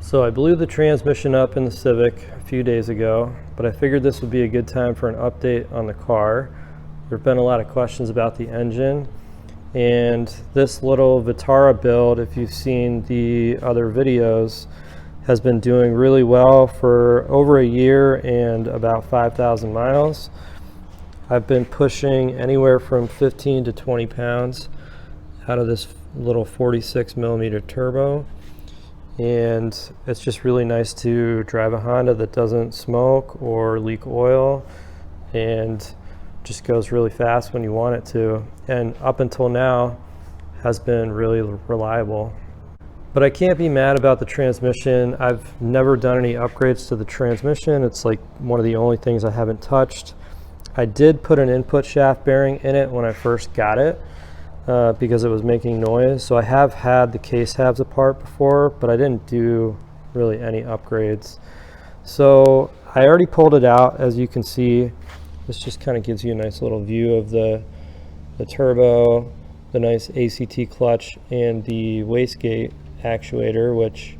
So I blew the transmission up in the Civic a few days ago, but I figured this would be a good time for an update on the car. There have been a lot of questions about the engine, and this little Vitara build, if you've seen the other videos, has been doing really well for over a year and about 5,000 miles. I've been pushing anywhere from 15 to 20 pounds out of this little 46 millimeter turbo. And it's just really nice to drive a Honda that doesn't smoke or leak oil and just goes really fast when you want it to. And up until now has been really reliable. But I can't be mad about the transmission. I've never done any upgrades to the transmission. It's like one of the only things I haven't touched. I did put an input shaft bearing in it when I first got it. Because it was making noise. So I have had the case halves apart before, but I didn't do really any upgrades. So I already pulled it out, as you can see. This just kind of gives you a nice little view of the turbo, the nice ACT clutch, and the wastegate actuator, which,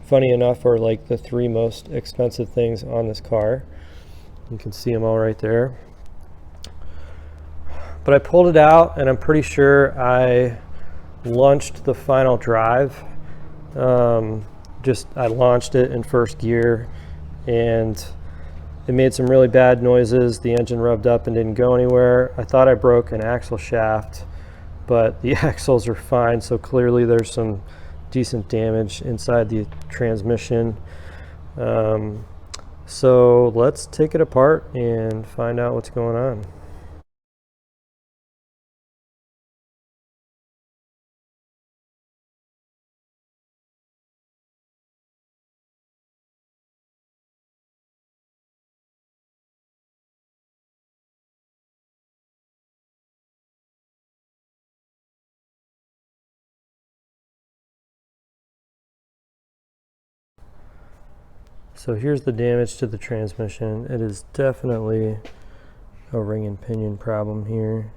funny enough, are like the three most expensive things on this car. You can see them all right there. But I pulled it out, and I'm pretty sure I launched the final drive. I launched it in first gear, and it made some really bad noises. The engine revved up and didn't go anywhere. I thought I broke an axle shaft, but the axles are fine, so clearly there's some decent damage inside the transmission. So let's take it apart and find out what's going on. So here's the damage to the transmission. It is definitely a ring and pinion problem here.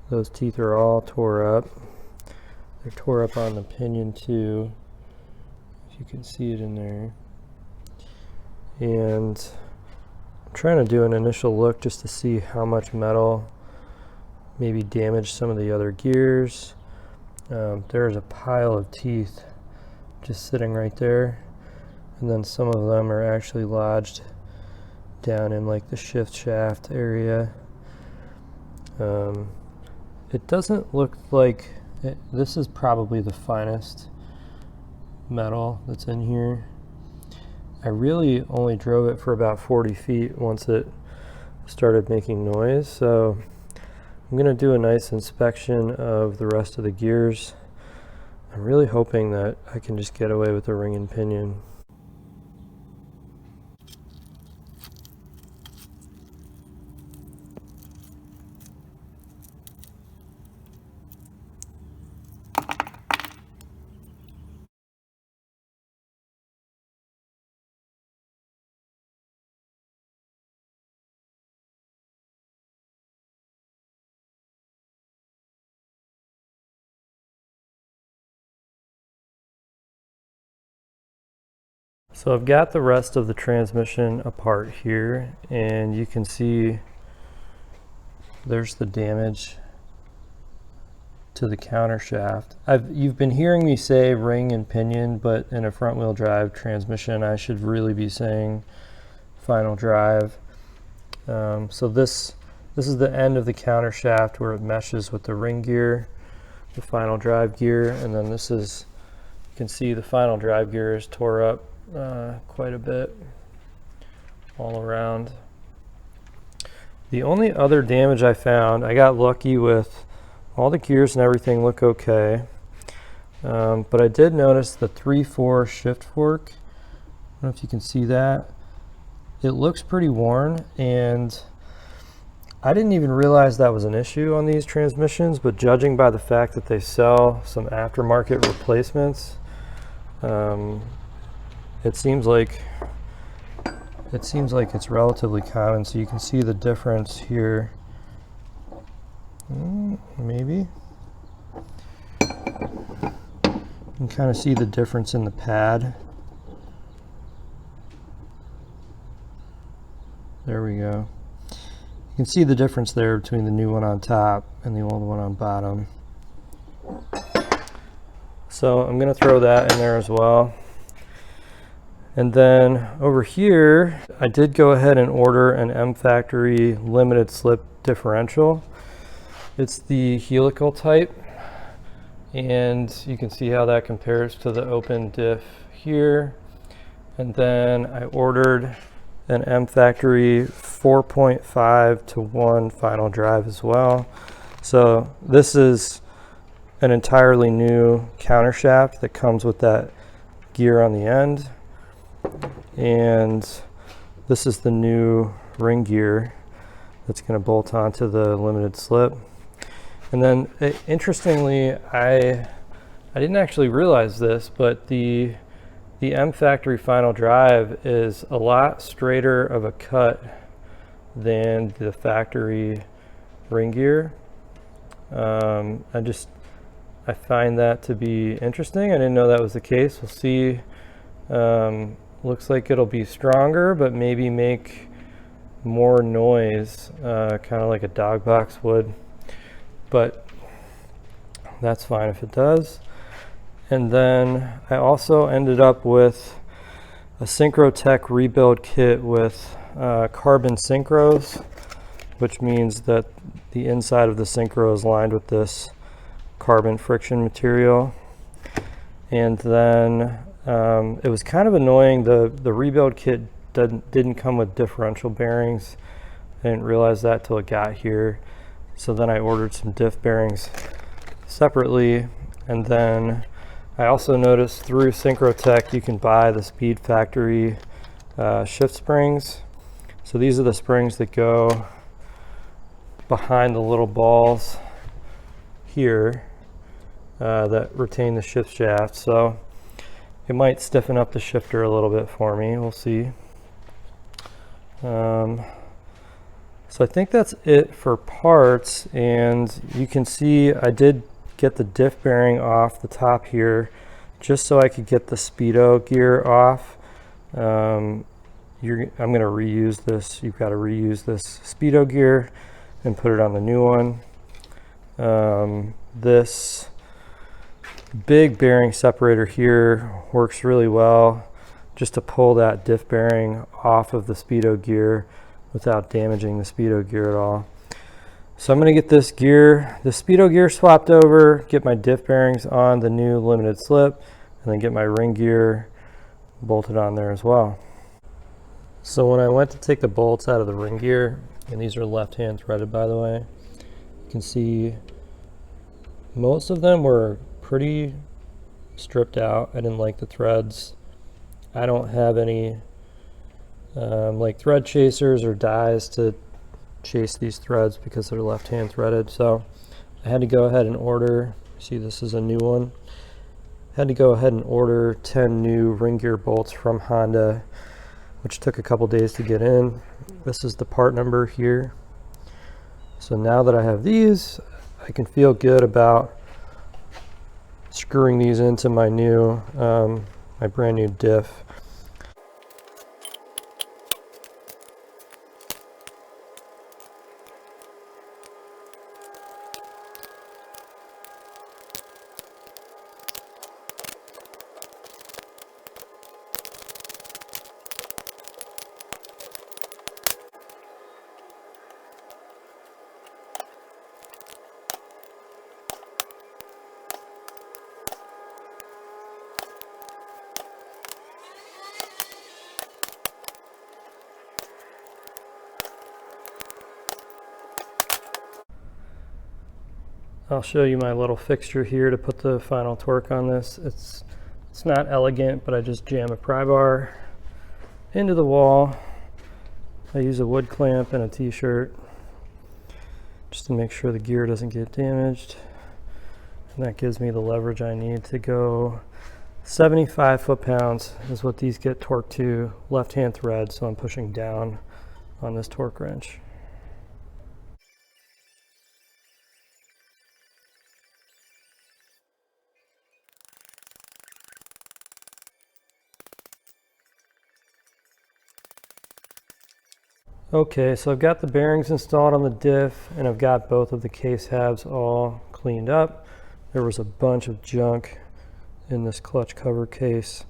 Those teeth are all tore up. They're tore up on the pinion too, if you can see it in there. And I'm trying to do an initial look just to see how much metal maybe damaged some of the other gears. There's a pile of teeth just sitting right there. And then some of them are actually lodged down in like the shift shaft area. It doesn't look like this is probably the finest metal that's in here. I really only drove it for about 40 feet once it started making noise. So I'm gonna do a nice inspection of the rest of the gears. I'm really hoping that I can just get away with the ring and pinion. So I've got the rest of the transmission apart here, and you can see there's the damage to the countershaft. You've been hearing me say ring and pinion, but in a front wheel drive transmission I should really be saying final drive. So this is the end of the countershaft where it meshes with the ring gear, the final drive gear, and then this is, you can see the final drive gear is tore up quite a bit all around. The only other damage I found, I got lucky with all the gears and everything look okay, but I did notice the 3/4 shift fork. I don't know if you can see that. It looks pretty worn, and I didn't even realize that was an issue on these transmissions, but judging by the fact that they sell some aftermarket replacements, it seems like it's relatively common. So you can see the difference here. Maybe You can kind of see the difference in the pad. There we go. You can see the difference there between the new one on top and the old one on bottom. So I'm going to throw that in there as well. And then over here, I did go ahead and order an MFactory limited slip differential. It's the helical type, and you can see how that compares to the open diff here. And then I ordered an MFactory 4.5 to 1 final drive as well. So this is an entirely new countershaft that comes with that gear on the end. And this is the new ring gear that's going to bolt onto the limited slip. And then interestingly, I didn't actually realize this, but the MFactory final drive is a lot straighter of a cut than the factory ring gear. I find that to be interesting. I didn't know that was the case. We'll see. Looks like it'll be stronger, but maybe make more noise, kind of like a dog box would. But that's fine if it does. And then I also ended up with a Synchrotech rebuild kit with carbon synchros, which means that the inside of the synchro is lined with this carbon friction material. And then it was kind of annoying, the rebuild kit didn't come with differential bearings. I didn't realize that till it got here. So then I ordered some diff bearings separately. And then I also noticed through Synchrotech you can buy the Speedfactory shift springs. So these are the springs that go behind the little balls here that retain the shift shaft. So it might stiffen up the shifter a little bit for me. We'll see. So I think that's it for parts, and you can see I did get the diff bearing off the top here just so I could get the speedo gear off. I'm going to reuse this. You've got to reuse this speedo gear and put it on the new one. This big bearing separator here works really well just to pull that diff bearing off of the speedo gear without damaging the speedo gear at all. So I'm going to get this gear, the speedo gear swapped over, get my diff bearings on the new limited slip, and then get my ring gear bolted on there as well. So when I went to take the bolts out of the ring gear, and these are left hand threaded by the way, you can see most of them were pretty stripped out. I didn't like the threads. I don't have any like thread chasers or dies to chase these threads because they're left hand threaded. So I had to go ahead and order, see this is a new one, had to go ahead and order 10 new ring gear bolts from Honda, which took a couple days to get in. This is the part number here. So now that I have these, I can feel good about screwing these into my new my brand new diff. I'll show you my little fixture here to put the final torque on this. It's not elegant, but I just jam a pry bar into the wall. I use a wood clamp and a t-shirt just to make sure the gear doesn't get damaged. And that gives me the leverage I need to go 75 foot-pounds is what these get torqued to, left-hand thread, so I'm pushing down on this torque wrench. Okay, so I've got the bearings installed on the diff, and I've got both of the case halves all cleaned up. There was a bunch of junk in this clutch cover case.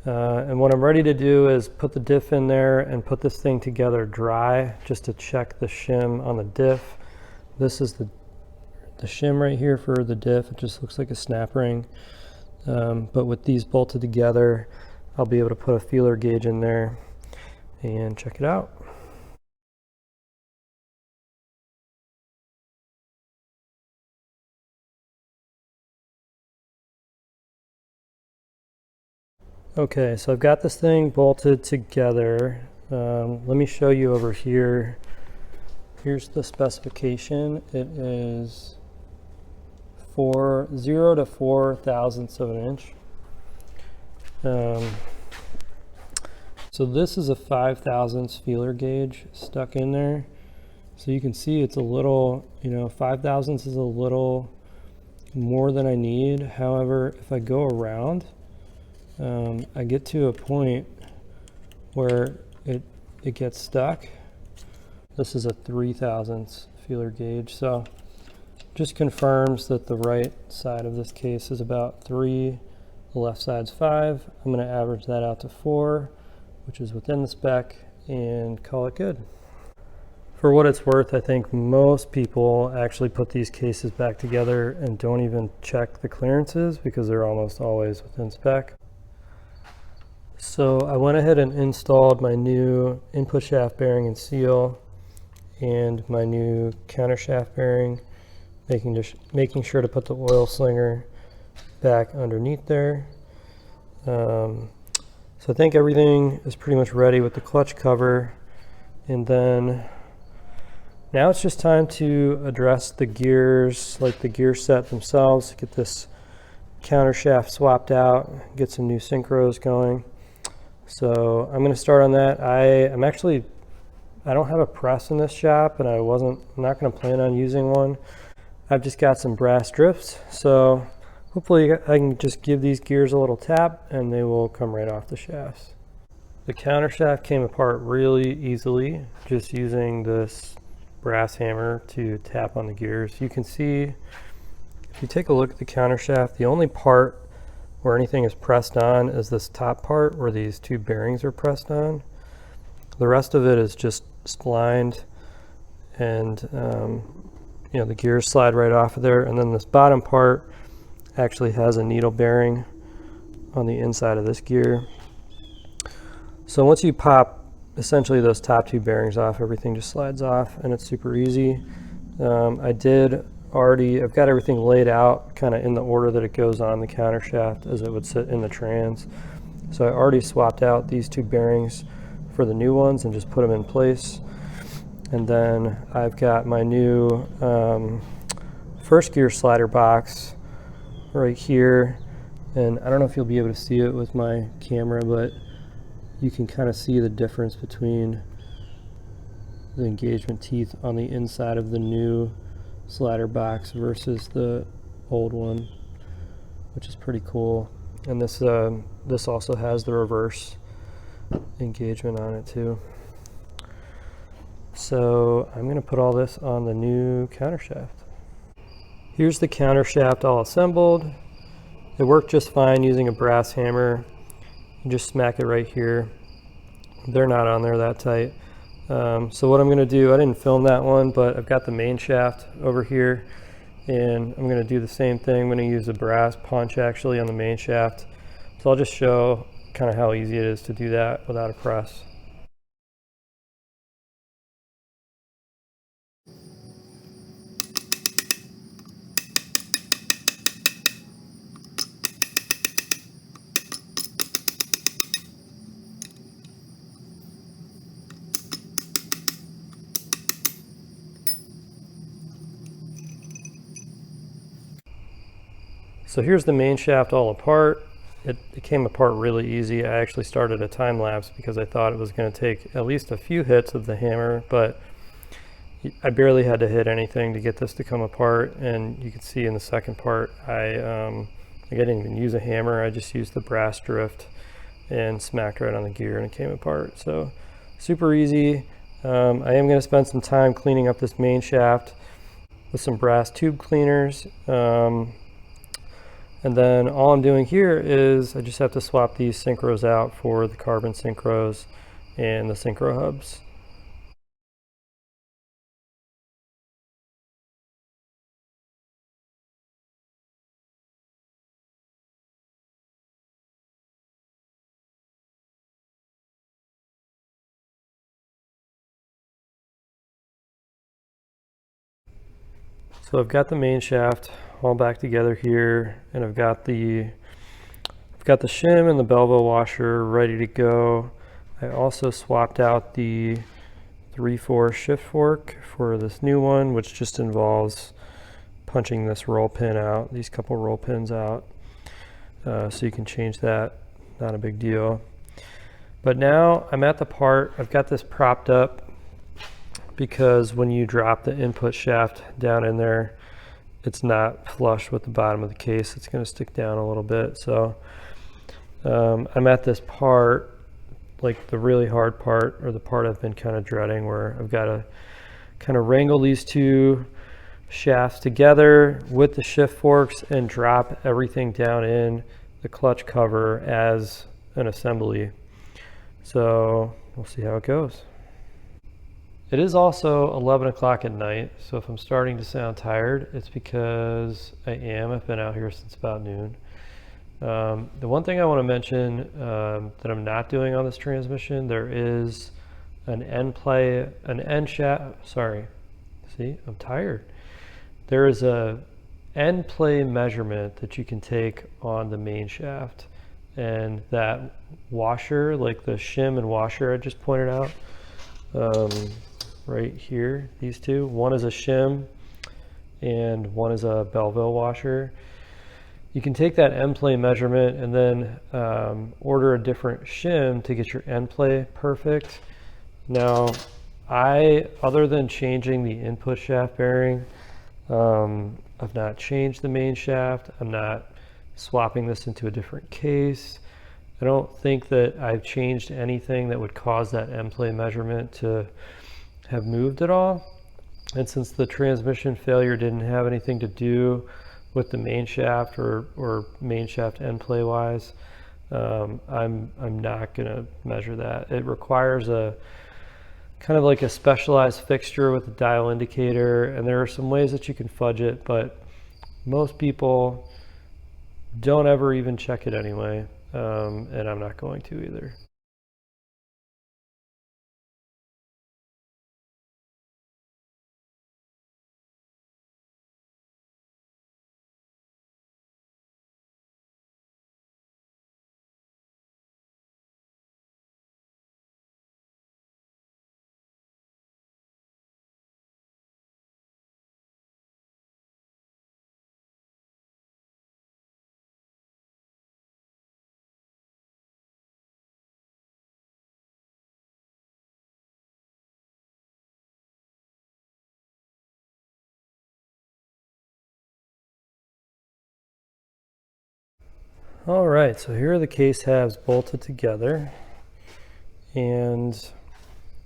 And what I'm ready to do is put the diff in there and put this thing together dry, just to check the shim on the diff. This is the shim right here for the diff. It just looks like a snap ring. But with these bolted together, I'll be able to put a feeler gauge in there and check it out. Okay, so I've got this thing bolted together. Let me show you over here. Here's the specification. It is 0 to 4 thousandths of an inch. So this is a 5 thousandths feeler gauge stuck in there. So you can see it's a little, 5 thousandths is a little more than I need. However, if I go around, I get to a point where it gets stuck. This is a 3 thousandths feeler gauge, so just confirms that the right side of this case is about 3, the left side's 5. I'm going to average that out to 4, which is within the spec, and call it good. For what it's worth, I think most people actually put these cases back together and don't even check the clearances because they're almost always within spec. So I went ahead and installed my new input shaft bearing and seal and my new countershaft bearing, making sure to put the oil slinger back underneath there. So I think everything is pretty much ready with the clutch cover, and then now it's just time to address the gears, like the gear set themselves, get this countershaft swapped out, get some new synchros going. So I'm going to start on that. I don't have a press in this shop, and I'm not going to plan on using one. I've just got some brass drifts, so hopefully I can just give these gears a little tap and they will come right off the shafts. The countershaft came apart really easily just using this brass hammer to tap on the gears. You can see, if you take a look at the countershaft, the only part where anything is pressed on is this top part where these two bearings are pressed on. The rest of it is just splined, and the gears slide right off of there, and then this bottom part actually has a needle bearing on the inside of this gear. So once you pop essentially those top two bearings off, everything just slides off, and it's super easy. I've got everything laid out kind of in the order that it goes on the countershaft as it would sit in the trans. So I already swapped out these two bearings for the new ones and just put them in place. And then I've got my new first gear slider box right here, and I don't know if you'll be able to see it with my camera, but you can kind of see the difference between the engagement teeth on the inside of the new slider box versus the old one, which is pretty cool. And this also has the reverse engagement on it too. So I'm going to put all this on the new countershaft. Here's the countershaft all assembled. It worked just fine using a brass hammer. You just smack it right here. They're not on there that tight. So what I'm going to do, I didn't film that one, but I've got the main shaft over here, and I'm going to do the same thing. I'm going to use a brass punch actually on the main shaft. So I'll just show kind of how easy it is to do that without a press. So here's the main shaft all apart. It came apart really easy. I actually started a time lapse because I thought it was going to take at least a few hits of the hammer, but I barely had to hit anything to get this to come apart. And you can see in the second part, I didn't even use a hammer. I just used the brass drift and smacked right on the gear, and it came apart. So super easy. I am going to spend some time cleaning up this main shaft with some brass tube cleaners. And then all I'm doing here is I just have to swap these synchros out for the carbon synchros and the synchro hubs. So I've got the main shaft all back together here, and I've got the shim and the Belleville washer ready to go. I also swapped out the 3/4 shift fork for this new one, which just involves punching this roll pin out, these couple roll pins out, so you can change that, not a big deal. But now I'm at the part, I've got this propped up because when you drop the input shaft down in there, it's not flush with the bottom of the case. It's going to stick down a little bit. So I'm at this part, like the really hard part, or the part I've been kind of dreading, where I've got to kind of wrangle these two shafts together with the shift forks and drop everything down in the clutch cover as an assembly. So we'll see how it goes. It is also 11 o'clock at night, so if I'm starting to sound tired, it's because I am. I've been out here since about noon. The one thing I want to mention that I'm not doing on this transmission, there is an end shaft, sorry, see, I'm tired. There is a end play measurement that you can take on the main shaft, and that washer, like the shim and washer I just pointed out, right here, these two, one is a shim and one is a Belleville washer. You can take that end play measurement and then order a different shim to get your end play perfect. Now, other than changing the input shaft bearing, I've not changed the main shaft. I'm not swapping this into a different case. I don't think that I've changed anything that would cause that end play measurement to have moved at all. And since the transmission failure didn't have anything to do with the main shaft or main shaft end play wise, I'm not going to measure that. It requires a kind of like a specialized fixture with a dial indicator, and there are some ways that you can fudge it, but most people don't ever even check it anyway, and I'm not going to either. All right, so here are the case halves bolted together, and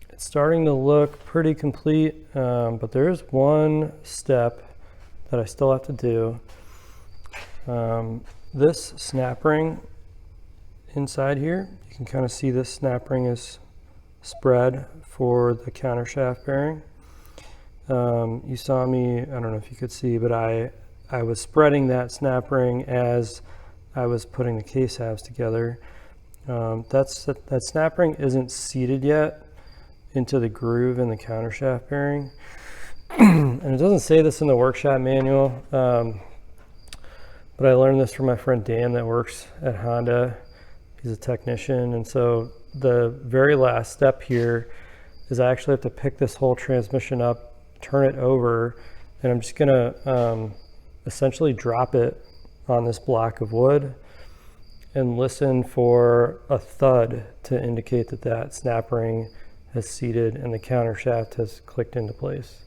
it's starting to look pretty complete, but there is one step that I still have to do. This snap ring inside here, you can kind of see this snap ring is spread for the countershaft bearing. You saw me, I don't know if you could see, but I was spreading that snap ring as I was putting the case halves together. That snap ring isn't seated yet into the groove in the countershaft bearing. And it doesn't say this in the workshop manual, but I learned this from my friend Dan that works at Honda. He's a technician, and so the very last step here is I actually have to pick this whole transmission up, turn it over, and I'm just gonna essentially drop it on this block of wood and listen for a thud to indicate that that snap ring has seated and the countershaft has clicked into place.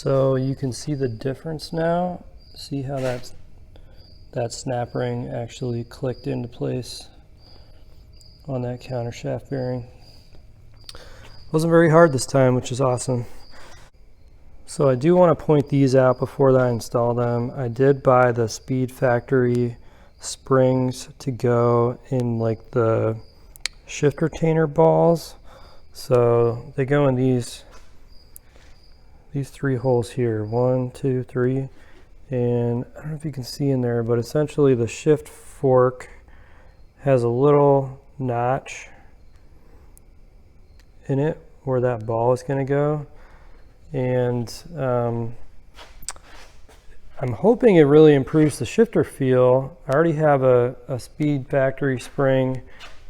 So you can see the difference now. See how that snap ring actually clicked into place on that countershaft bearing. Wasn't very hard this time, which is awesome. So I do want to point these out before I install them. I did buy the Speedfactory springs to go in like the shift retainer balls. So they go in these 3 holes here, 1, 2, 3. And I don't know if you can see in there, but essentially the shift fork has a little notch in it where that ball is going to go. And I'm hoping it really improves the shifter feel. I already have a Speedfactory spring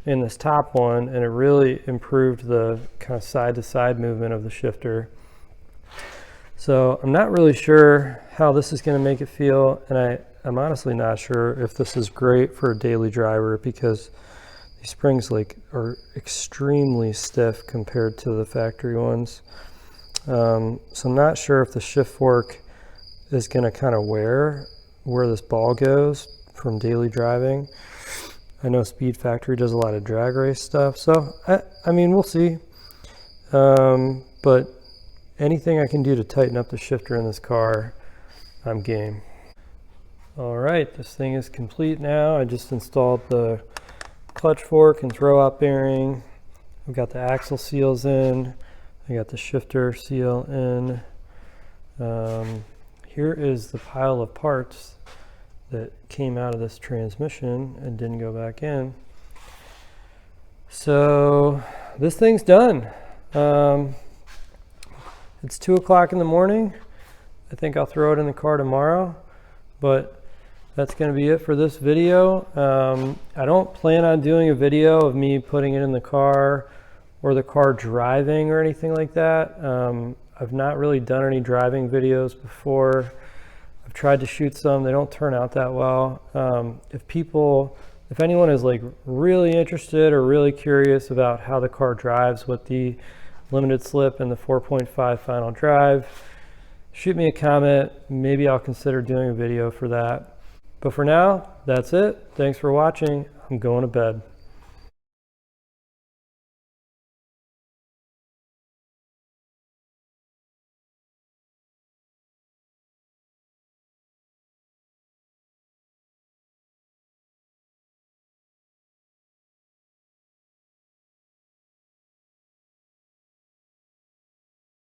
in this top one, and it really improved the kind of side-to-side movement of the shifter. So I'm not really sure how this is going to make it feel, and I'm honestly not sure if this is great for a daily driver, because these springs are extremely stiff compared to the factory ones. So I'm not sure if the shift fork is going to kind of wear where this ball goes from daily driving. I know Speedfactory does a lot of drag race stuff, so I mean, we'll see. But anything I can do to tighten up the shifter in this car, I'm game. All right, this thing is complete now. I just installed the clutch fork and throw out bearing. I've got the axle seals in. I got the shifter seal in. Here is the pile of parts that came out of this transmission and didn't go back in. So this thing's done. It's 2 o'clock in the morning. I think I'll throw it in the car tomorrow, but that's going to be it for this video. I don't plan on doing a video of me putting it in the car or the car driving or anything like that. I've not really done any driving videos before. I've tried to shoot some, they don't turn out that well. If anyone is like really interested or really curious about how the car drives with the limited slip and the 4.5 final drive, shoot me a comment. Maybe I'll consider doing a video for that. But for now, that's it. Thanks for watching. I'm going to bed.